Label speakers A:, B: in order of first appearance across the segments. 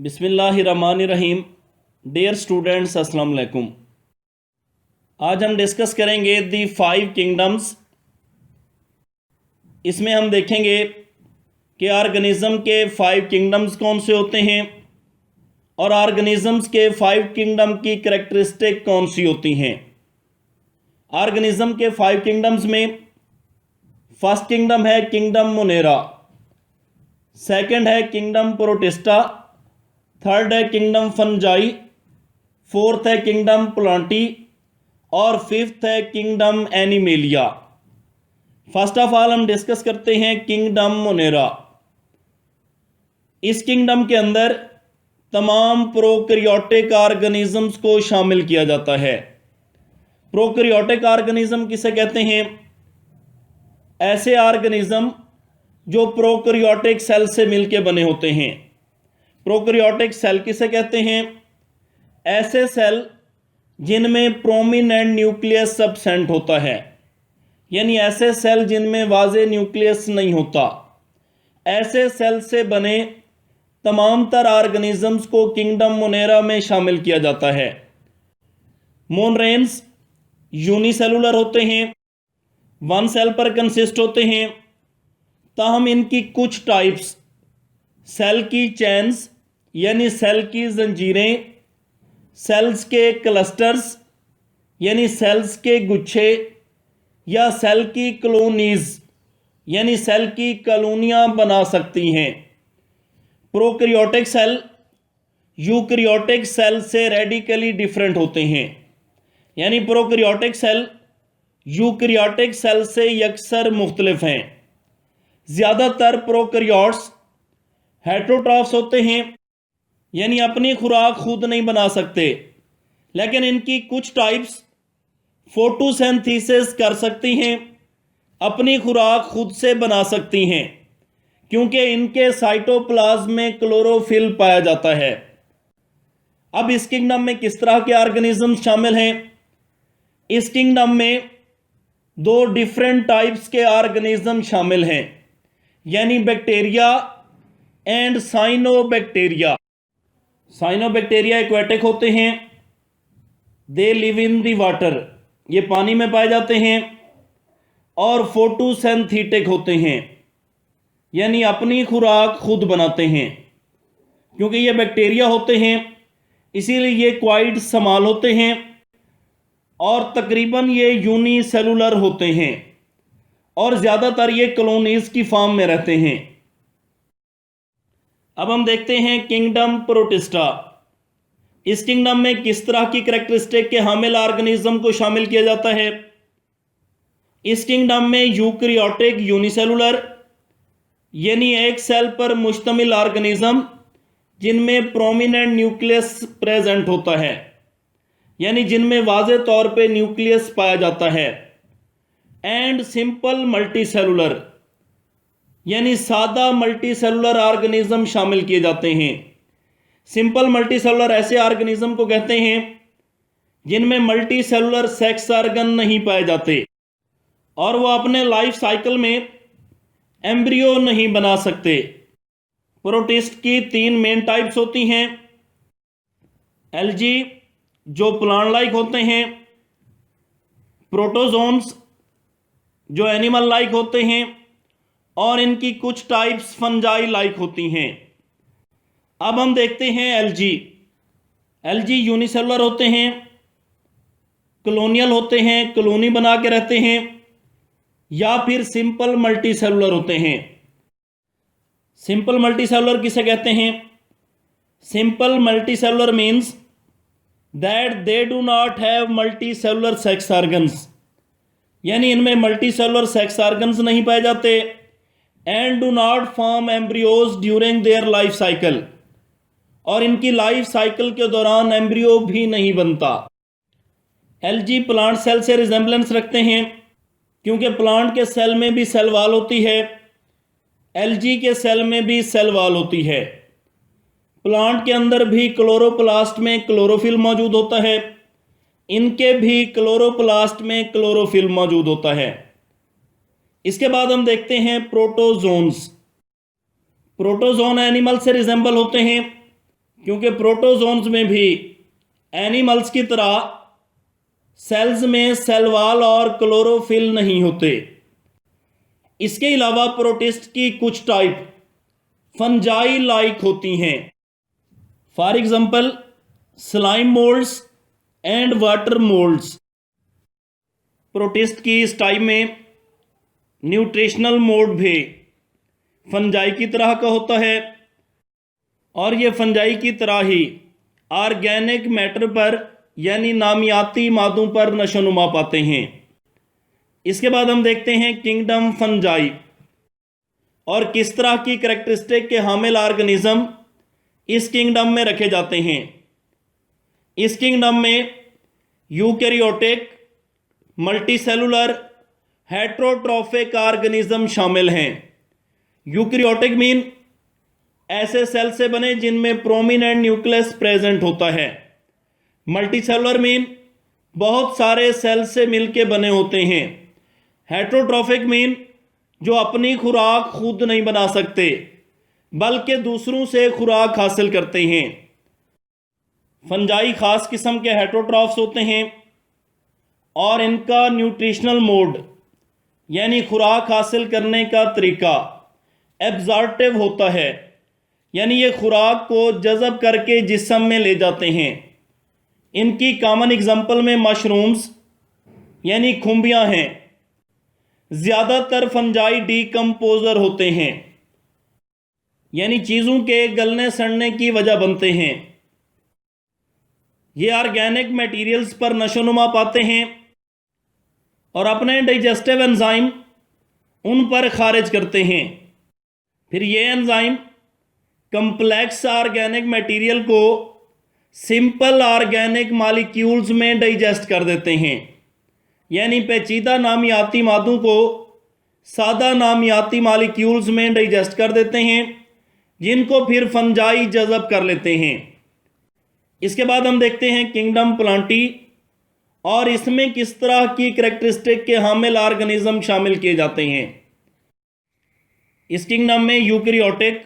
A: बिस्मिल्लाहिर्रहमानिर्रहीम। Dear students, अस्सलाम वालेकुम। आज हम डिस्कस करेंगे दी 5 किंगडम्स। इसमें हम देखेंगे कि ऑर्गेनिज्म के 5 किंगडम्स कौन से होते हैं और ऑर्गेनिजम्स के 5 किंगडम की करैक्टरिस्टिक कौन सी होती हैं। ऑर्गेनिज्म के 5 किंगडम्स में फर्स्ट किंगडम है किंगडम मोनेरा, सेकंड है किंगडम प्रोटिस्टा, थर्ड है किंगडम फंजाई, फोर्थ है किंगडम प्लांटी और फिफ्थ है kingdom animalia. First of all हम डिस्कस करते हैं किंगडम मोनेरा। इस किंगडम के अंदर तमाम प्रोकैरियोटिक ऑर्गेनिजम्स को शामिल किया जाता है। प्रोकैरियोटिक ऑर्गेनिज्म किसे कहते हैं? ऐसे ऑर्गेनिज्म जो प्रोकैरियोटिक सेल से मिलकर बने होते हैं। प्रोकैरियोटिक सेल किसे कहते हैं? ऐसे सेल जिनमें प्रोमिनेंट न्यूक्लियस एब्सेंट होता है, यानी ऐसे सेल जिनमें वाज़े न्यूक्लियस नहीं होता। ऐसे सेल से बने तमाम तर ऑर्गेनिजम्स को किंगडम मोनेरा में शामिल किया जाता है। मोनरेन्स यूनिसेलुलर होते हैं, वन सेल पर कंसिस्ट होते हैं, ताहम इनकी कुछ टाइप्स सेल की चेन्स यानी सेल की जंजीरें, सेल्स के क्लस्टर्स यानी सेल्स के गुच्छे या सेल की कॉलोनीज यानी सेल की कॉलोनियां बना सकती हैं। प्रोकैरियोटिक सेल यूकैरियोटिक सेल से रेडिकली डिफरेंट होते हैं, यानी प्रोकैरियोटिक सेल यूकैरियोटिक सेल से यकसर मुख्तलिफ हैं। ज़्यादातर प्रोकैरियोट्स हेटेरोट्रॉफ्स होते हैं, यानी अपनी खुराक खुद नहीं बना सकते, लेकिन इनकी कुछ टाइप्स फोटोसिंथेसिस कर सकती हैं, अपनी खुराक खुद से बना सकती हैं, क्योंकि इनके साइटोप्लाज्म में क्लोरोफिल पाया जाता है। अब इस किंगडम में किस तरह के ऑर्गेनिज्म शामिल हैं? इस किंगडम में 2 डिफरेंट टाइप्स के ऑर्गेनिज्म शामिल हैं, यानी bacteria and cyanobacteria. Cyanobacteria aquatic होते हैं, they live in the water, ये पानी में पाए जाते हैं, और फोटोसिंथेटिक होते हैं, यानी अपनी खुराक खुद बनाते हैं। क्योंकि ये बैक्टीरिया होते हैं इसीलिए ये क्वाइट स्मॉल होते हैं और तकरीबन ये यूनिसेलुलर होते हैं और ज़्यादातर ये कॉलोनीज की फॉर्म में रहते हैं। अब हम देखते हैं किंगडम प्रोटिस्टा। इस किंगडम में किस तरह की करैक्टरिस्टिक के हामिल ऑर्गेनिज्म को शामिल किया जाता है। इस किंगडम में यूकैरियोटिक यूनिसेलुलर यानी एक सेल पर मुश्तमिल ऑर्गेनिज्म जिनमें प्रोमिनेंट न्यूक्लियस प्रेजेंट होता है, यानी जिनमें वाज़े तौर पे न्यूक्लियस पाया जाता है, एंड सिंपल मल्टीसेलुलर यानी सादा मल्टीसेलुलर ऑर्गेनिज्म शामिल किए जाते हैं। सिंपल मल्टीसेलुलर ऐसे ऑर्गेनिज्म को कहते हैं जिनमें मल्टीसेलुलर सेक्स ऑर्गन नहीं पाए जाते और वो अपने लाइफ साइकिल में एम्ब्रियो नहीं बना सकते। प्रोटिस्ट की 3 मेन टाइप्स होती हैं। एल्गी जो प्लांट लाइक होते हैं, प्रोटोजोन्स जो एनिमल लाइक होते हैं, और इनकी कुछ टाइप्स फंजाई लाइक होती हैं। अब हम देखते हैं एल्गी। एल्गी यूनिसेलुलर होते हैं, कॉलोनियल होते हैं, कॉलोनी बना के रहते हैं, या फिर सिंपल मल्टीसेलुलर होते हैं। सिंपल मल्टीसेलुलर किसे कहते हैं? Simple multicellular means that they do not have multicellular sex organs, यानी इनमें मल्टीसेलुलर सेक्स ऑर्गन्स नहीं पाए जाते, and do not form embryos during their life cycle, और इनकी लाइफ साइकिल के दौरान एम्ब्रियो भी नहीं बनता। एल्गी प्लांट सेल से रिजेंबलेंस रखते हैं क्योंकि प्लांट के सेल में भी सेल वॉल होती है, एल्गी के सेल में भी सेल वॉल होती है। प्लांट के अंदर भी क्लोरोप्लास्ट में क्लोरोफिल मौजूद होता है, इनके भी क्लोरोप्लास्ट में क्लोरोफिल मौजूद होता है। इसके बाद हम देखते हैं प्रोटोजोन्स। प्रोटोजोन एनिमल से रिजेंबल होते हैं क्योंकि प्रोटोजोन्स में भी एनिमल्स की तरह सेल्स में सेल वॉल और क्लोरोफिल नहीं होते। इसके अलावा प्रोटिस्ट की कुछ टाइप फंजाई लाइक होती हैं। For example slime moulds and water moulds. Protist की इस टाइप में न्यूट्रिशनल मोड भी फंजाई की तरह का होता है और ये फंजाई की तरह ही ऑर्गेनिक मैटर पर यानी नामियाती मादों पर नशोनुमा पाते हैं। इसके बाद हम देखते हैं किंगडम फंजाई और किस तरह की करैक्टरिस्टिक के हामिल ऑर्गेनिज्म इस किंगडम में रखे जाते हैं। इस किंगडम में यूकैरियोटिक, मल्टीसेलुलर, हेट्रोट्रॉफिक ऑर्गेनिज्म शामिल हैं। यूकैरियोटिक मीन ऐसे सेल से बने जिनमें प्रोमिनेंट न्यूक्लियस प्रेजेंट होता है। मल्टीसेलुलर मीन बहुत सारे सेल से मिलके बने होते हैं। हेट्रोट्रॉफिक मीन जो अपनी खुराक खुद नहीं बना सकते बल्कि दूसरों से खुराक हासिल करते हैं। फंजाई खास किस्म के हेट्रोट्रॉफ्स होते हैं और इनका न्यूट्रिशनल मोड यानी खुराक हासिल करने का तरीका एब्जॉर्प्टिव होता है, यानी ये खुराक को जज़ब करके जिस्म में ले जाते हैं। इनकी कॉमन एग्जांपल में मशरूम्स यानी खुम्बियाँ हैं। ज़्यादातर फंजाई डीकम्पोजर होते हैं, यानी चीज़ों के गलने सड़ने की वजह बनते हैं। ये ऑर्गेनिक मटेरियल्स पर नशोनुमा पाते हैं और अपने डाइजेस्टिव एंजाइम उन पर खारिज करते हैं। फिर ये एंजाइम कम्प्लेक्स ऑर्गेनिक मटेरियल को सिंपल ऑर्गेनिक मॉलिक्यूल्स में डाइजेस्ट कर देते हैं, यानी पेचीदा नामियाती मादों को सादा नामियाती मॉलिक्यूल्स में डाइजेस्ट कर देते हैं, जिनको फिर फंजाई जज़ब कर लेते हैं। इसके बाद हम देखते हैं किंगडम प्लांटी और इसमें किस तरह की करैक्टरिस्टिक के हामिल ऑर्गेनिज्म शामिल किए जाते हैं। इस किंगडम में यूकैरियोटिक,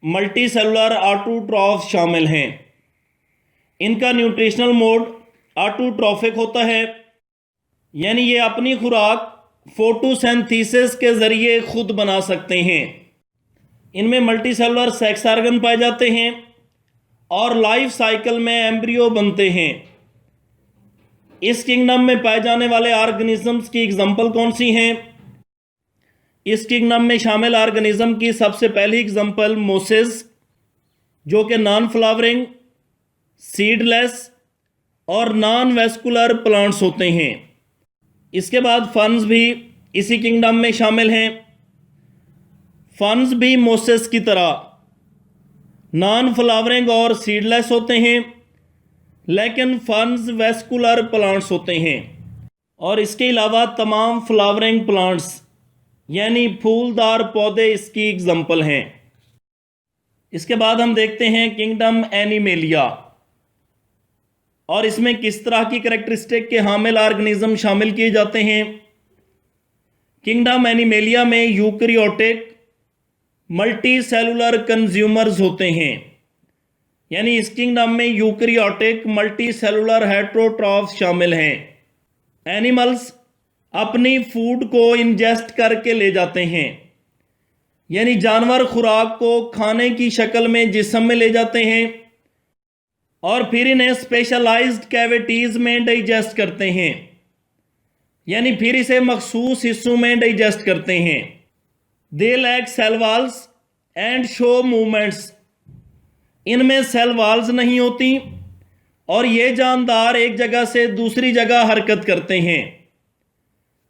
A: मल्टीसेलुलर ऑटोट्रॉफ शामिल हैं। इनका न्यूट्रिशनल मोड ऑटोट्रॉफिक होता है, यानी ये अपनी खुराक फोटोसिंथेसिस के ज़रिए खुद बना सकते हैं। इनमें मल्टीसेलुलर सेक्स ऑर्गन पाए जाते हैं और लाइफ साइकिल में एम्ब्रियो बनते हैं। इस किंगडम में पाए जाने वाले ऑर्गेनिजम्स की एग्जांपल कौन सी हैं? इस किंगडम में शामिल ऑर्गेनिज्म की सबसे पहली एग्जांपल मोसेस, जो कि नॉन फ्लावरिंग, सीडलेस और नॉन वेस्कुलर प्लांट्स होते हैं। इसके बाद फर्न्स भी इसी किंगडम में शामिल हैं। फर्न्स भी मोसेस की तरह नॉन फ्लावरिंग और सीडलेस होते हैं, लेकिन फर्न्स वेस्कुलर प्लांट्स होते हैं। और इसके अलावा तमाम फ्लावरिंग प्लांट्स यानी फूलदार पौधे इसकी एग्जांपल हैं। इसके बाद हम देखते हैं किंगडम एनिमेलिया और इसमें किस तरह की करैक्टरिस्टिक के हामिल ऑर्गेनिज्म शामिल किए जाते हैं। किंगडम एनिमेलिया में यूकैरियोटिक, मल्टी सेलुलर कंज्यूमर्स होते हैं, यानी इस किंगडम में यूकैरियोटिक, मल्टी सेलुलर हेट्रोट्रॉफ्स शामिल हैं। एनिमल्स अपनी फूड को इंजेस्ट करके ले जाते हैं, यानी जानवर खुराक को खाने की शक्ल में जिस्म में ले जाते हैं और फिर इन्हें स्पेशलाइज्ड कैविटीज़ में डाइजेस्ट करते हैं, यानी फिर इसे मखसूस हिस्सों में डाइजेस्ट करते हैं। They lack cell walls and show movements. इनमें सेल वॉल्स नहीं होती और ये जानदार एक जगह से दूसरी जगह हरकत करते हैं।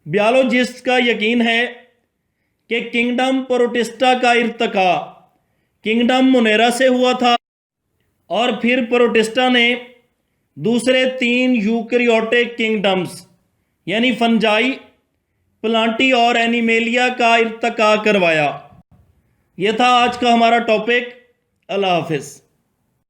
A: बायोलॉजिस्ट का यकीन है कि किंगडम प्रोटिस्टा का इर्तिका किंगडम मोनेरा से हुआ था और फिर प्रोटिस्टा ने दूसरे 3 यूकैरियोटिक किंगडम्स यानी फंजाई, प्लांटी और एनिमेलिया का इर्तिका करवाया। यह था आज का हमारा टॉपिक। अल्लाह हाफिज़।